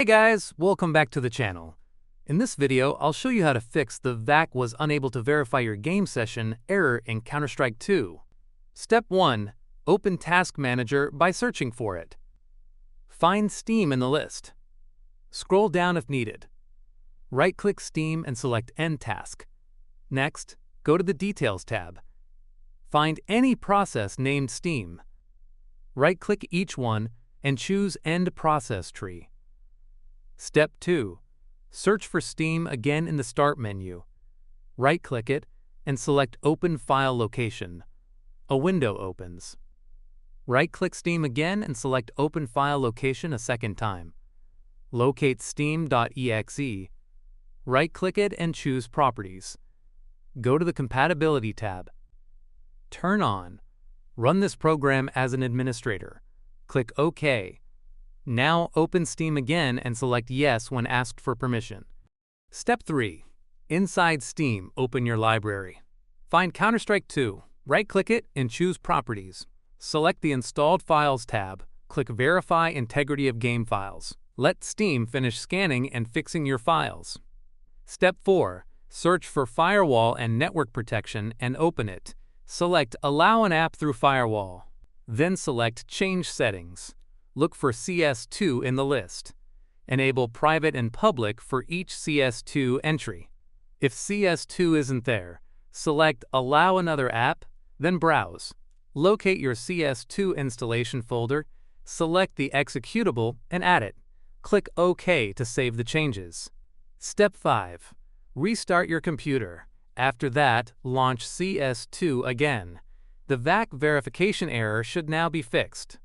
Hey guys, welcome back to the channel. In this video, I'll show you how to fix the VAC was unable to verify your game session error in Counter-Strike 2. Step 1. Open Task Manager by searching for it. Find Steam in the list. Scroll down if needed. Right-click Steam and select End Task. Next, go to the Details tab. Find any process named Steam. Right-click each one and choose End Process Tree. Step 2. Search for Steam again in the Start menu. Right-click it and select Open File Location. A window opens. Right-click Steam again and select Open File Location a second time. Locate steam.exe. Right-click it and choose Properties. Go to the Compatibility tab. Turn on. Run this program as an administrator. Click OK. Now open Steam again and select Yes when asked for permission. Step 3. Inside Steam, open your library. Find Counter-Strike 2. Right-click it and choose Properties. Select the Installed Files tab. Click Verify Integrity of Game Files. Let Steam finish scanning and fixing your files. Step 4. Search for Firewall and Network Protection and open it. Select Allow an app through Firewall. Then select Change Settings. Look for CS2 in the list. Enable Private and Public for each CS2 entry. If CS2 isn't there, select Allow another app, then browse. Locate your CS2 installation folder, select the executable and add it. Click OK to save the changes. Step 5. Restart your computer. After that, launch CS2 again. The VAC verification error should now be fixed.